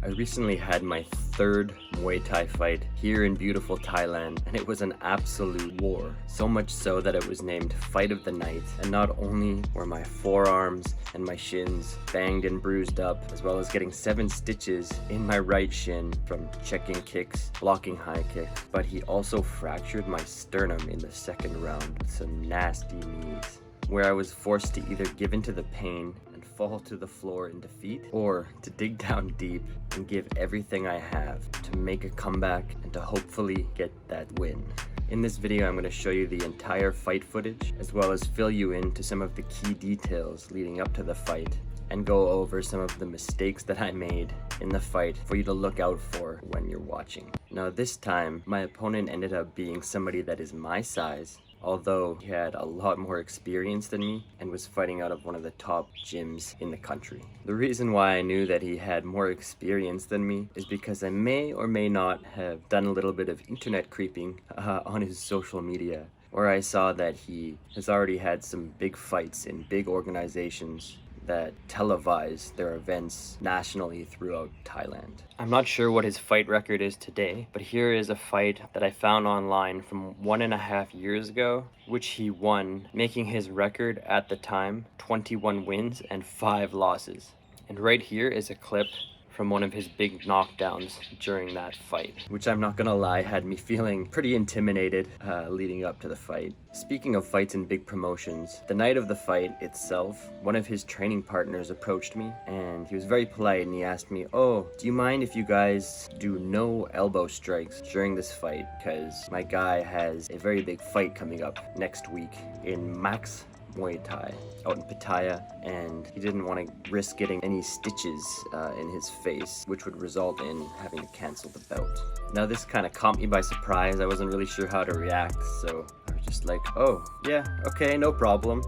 I recently had my third Muay Thai fight here in beautiful Thailand, and it was an absolute war. So much so that it was named Fight of the Night. And not only were my forearms and my shins banged and bruised up, as well as getting 7 stitches in my right shin from checking kicks, blocking high kicks, but he also fractured my sternum in the second round with some nasty knees, where I was forced to either give into the pain and fall to the floor in defeat, or to dig down deep and give everything I have to make a comeback and to hopefully get that win. In this video, I'm going to show you the entire fight footage, as well as fill you into some of the key details leading up to the fight, and go over some of the mistakes that I made in the fight for you to look out for when you're watching. Now this time, my opponent ended up being somebody that is my size, although he had a lot more experience than me and was fighting out of one of the top gyms in the country. The reason why I knew that he had more experience than me is because I may or may not have done a little bit of internet creeping on his social media, where I saw that he has already had some big fights in big organizations that televise their events nationally throughout Thailand. I'm not sure what his fight record is today, but here is a fight that I found online from 1.5 years ago, which he won, making his record at the time 21 wins and 5 losses. And right here is a clip from one of his big knockdowns during that fight, which I'm not gonna lie had me feeling pretty intimidated leading up to the fight. Speaking of fights in big promotions, the night of the fight itself, one of his training partners approached me and he was very polite and he asked me, "Oh, do you mind if you guys do no elbow strikes during this fight? Because my guy has a very big fight coming up next week in Max Muay Thai out in Pattaya, and he didn't want to risk getting any stitches in his face, which would result in having to cancel the bout." Now this kind of caught me by surprise. I wasn't really sure how to react, so I was just like, "Oh yeah, okay, no problem."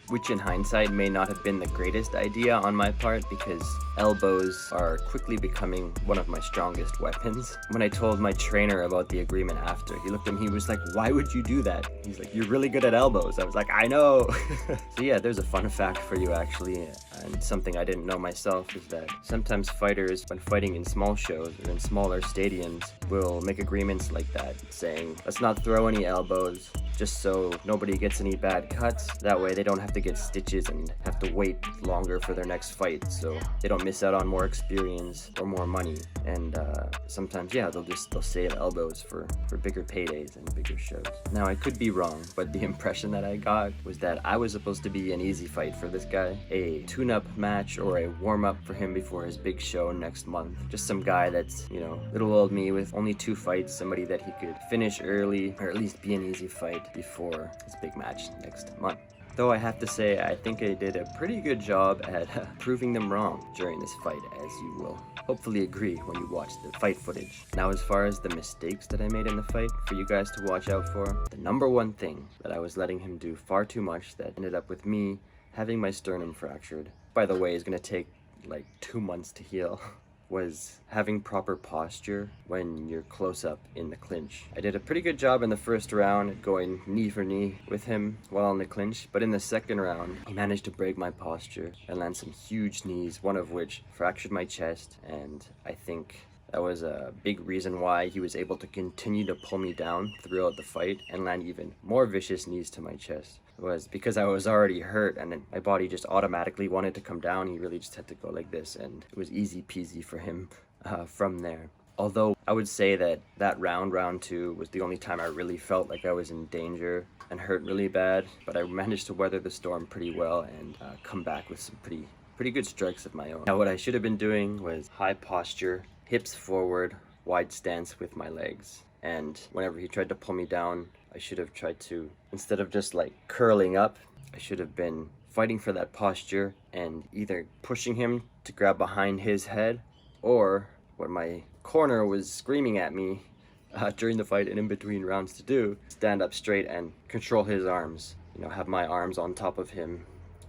Which in hindsight may not have been the greatest idea on my part, because elbows are quickly becoming one of my strongest weapons. When I told my trainer about the agreement after, he looked at me, he was like, "Why would you do that?" He's like, "You're really good at elbows." I was like, "I know." So yeah, there's a fun fact for you actually, and something I didn't know myself is that sometimes fighters, when fighting in small shows or in smaller stadiums, will make agreements like that, saying, "Let's not throw any elbows, just so nobody gets any bad cuts. That way they don't have to get stitches and have to wait longer for their next fight, so they don't miss out on more experience or more money." And sometimes, yeah, they'll save elbows for bigger paydays and bigger shows. Now I could be wrong, but the impression that I got was that I was supposed to be an easy fight for this guy, a tune-up match or a warm-up for him before his big show next month. Just some guy that's, you know, little old me with only 2 fights, somebody that he could finish early or at least be an easy fight before his big match next month. Though I have to say, I think I did a pretty good job at proving them wrong during this fight, as you will hopefully agree when you watch the fight footage. Now, as far as the mistakes that I made in the fight for you guys to watch out for, the number one thing that I was letting him do far too much that ended up with me having my sternum fractured, by the way, is going to take like 2 months to heal, was having proper posture when you're close up in the clinch. I did a pretty good job in the first round going knee for knee with him while in the clinch, but in the second round he managed to break my posture and land some huge knees, one of which fractured my chest, and I think that was a big reason why he was able to continue to pull me down throughout the fight and land even more vicious knees to my chest. Was because I was already hurt and my body just automatically wanted to come down. He really just had to go like this, and it was easy peasy for him from there. Although I would say that round 2 was the only time I really felt like I was in danger and hurt really bad, but I managed to weather the storm pretty well and come back with some pretty good strikes of my own. Now what I should have been doing was high posture, hips forward, wide stance with my legs, and whenever he tried to pull me down, I should have tried to, instead of just like curling up, I should have been fighting for that posture and either pushing him to grab behind his head, or what my corner was screaming at me during the fight and in between rounds to do, stand up straight and control his arms. You know, have my arms on top of him,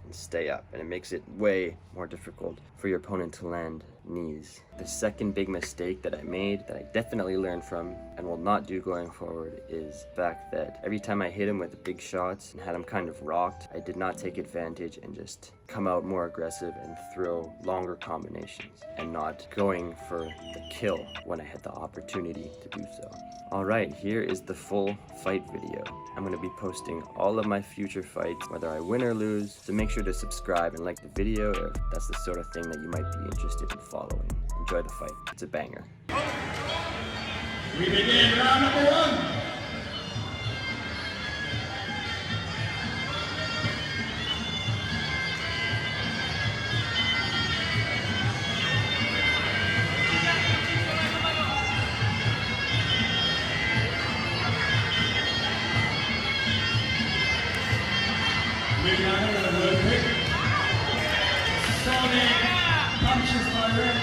and stay up, and it makes it way more difficult for your opponent to land knees. The second big mistake that I made, that I definitely learned from and will not do going forward, is the fact that every time I hit him with big shots and had him kind of rocked, I did not take advantage and just come out more aggressive and throw longer combinations and not going for the kill when I had the opportunity to do so. Alright, here is the full fight video. I'm going to be posting all of my future fights, whether I win or lose, so make sure to subscribe and like the video if that's the sort of thing that you might be interested in following. Enjoy the fight. It's a banger. We begin round number 1. Punches by Red.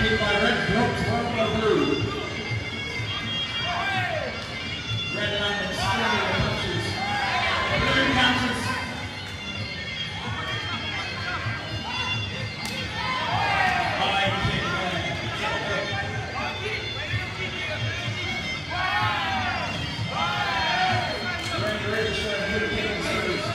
Kick by Red, blocked one by Blue. Red landed stealing the punches. Blue counters. High kick there. Red really showing good kicking skills.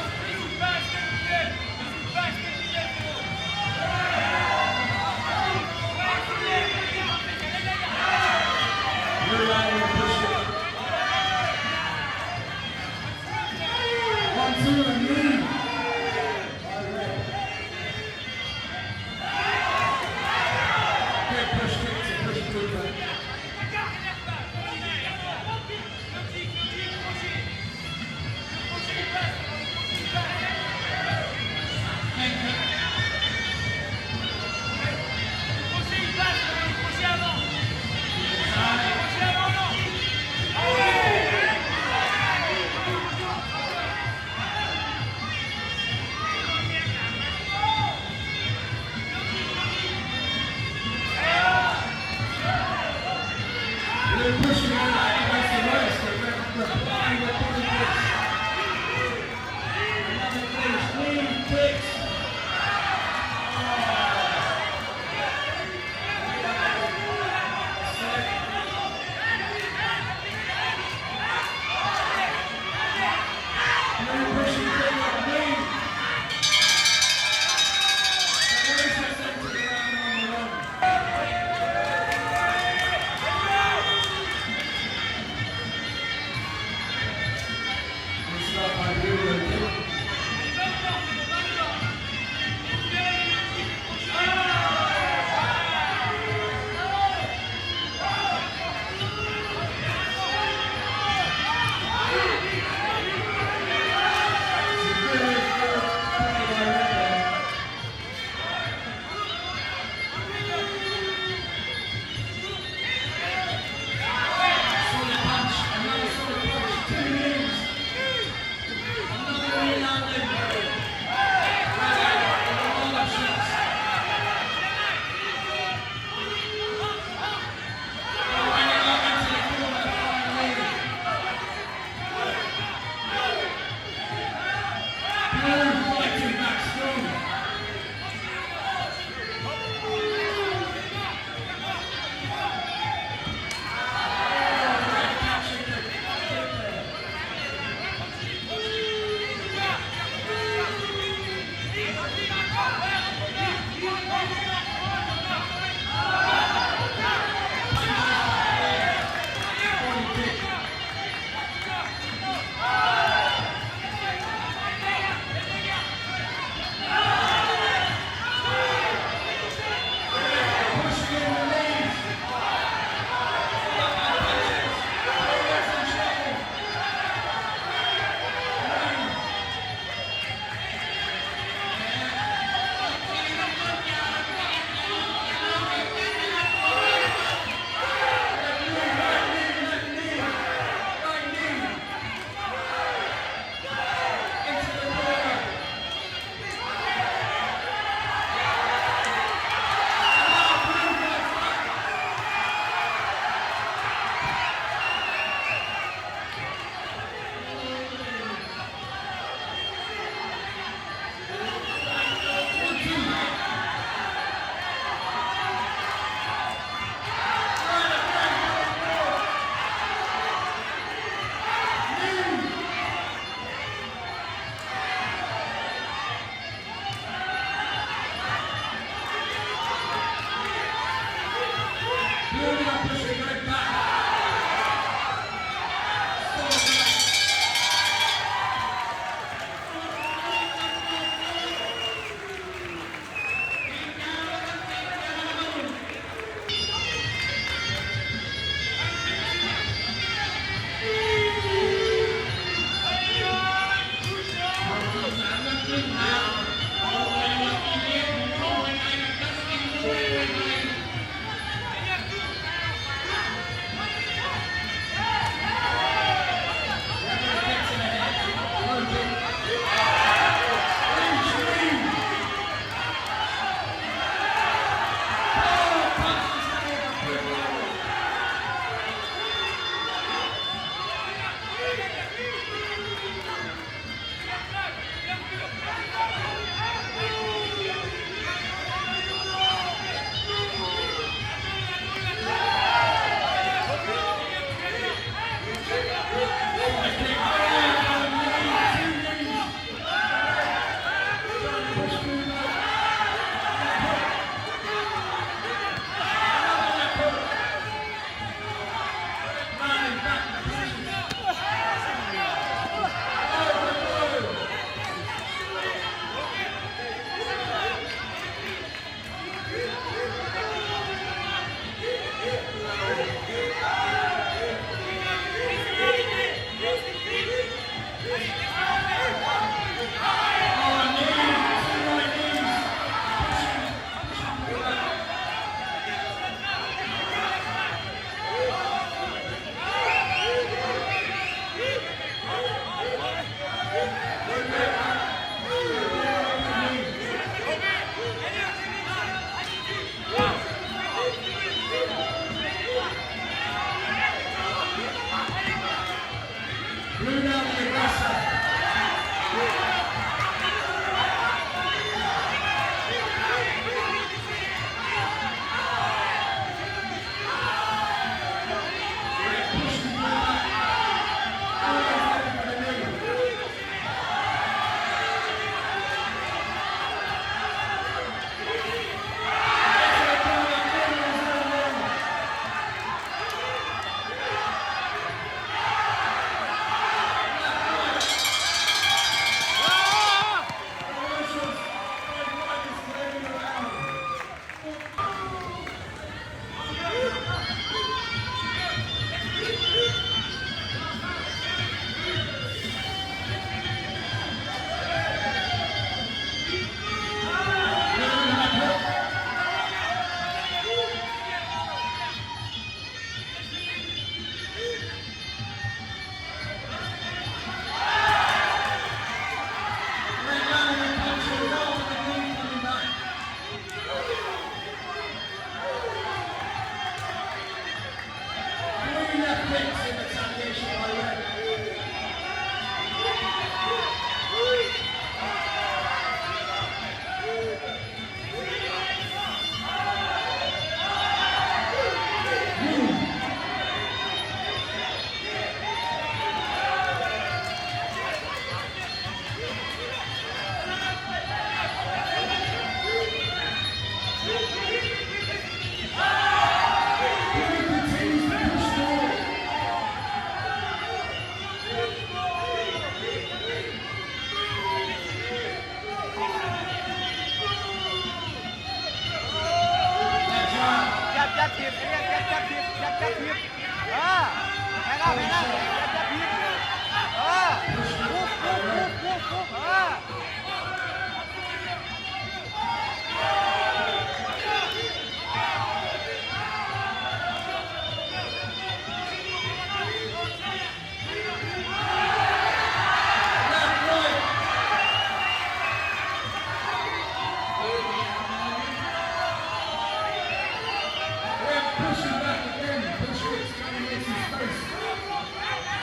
Blue down the aggressor. Push it back again. Push it. It's coming into space.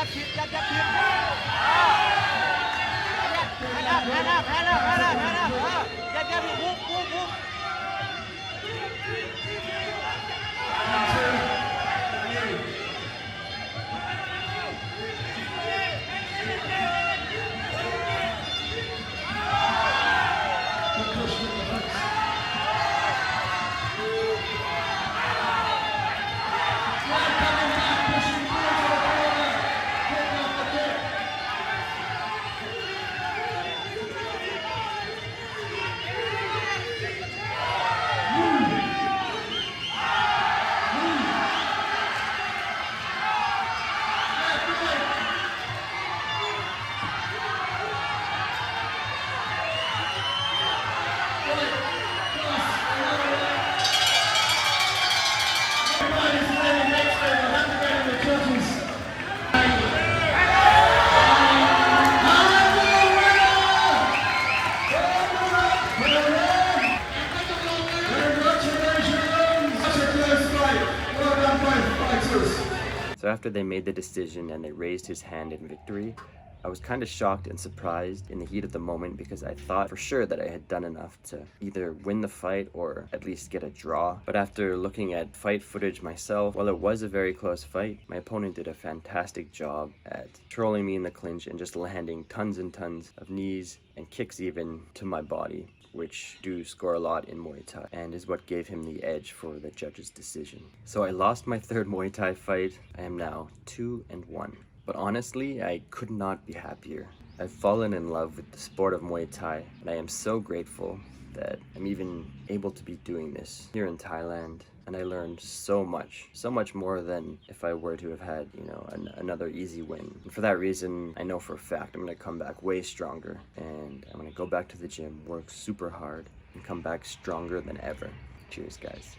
ยับถีบยับถีบแฮนด์อัพยับถีบวุบ So after they made the decision and they raised his hand in victory, I was kind of shocked and surprised in the heat of the moment because I thought for sure that I had done enough to either win the fight or at least get a draw. But after looking at fight footage myself, while it was a very close fight, my opponent did a fantastic job at trolling me in the clinch and just landing tons and tons of knees and kicks even to my body, which do score a lot in Muay Thai and is what gave him the edge for the judge's decision. So I lost my third Muay Thai fight. I am now 2-1. But honestly, I could not be happier. I've fallen in love with the sport of Muay Thai, and I am so grateful that I'm even able to be doing this here in Thailand. And I learned so much more than if I were to have had, another easy win. And for that reason, I know for a fact I'm gonna come back way stronger, and I'm gonna go back to the gym, work super hard, and come back stronger than ever. Cheers, guys.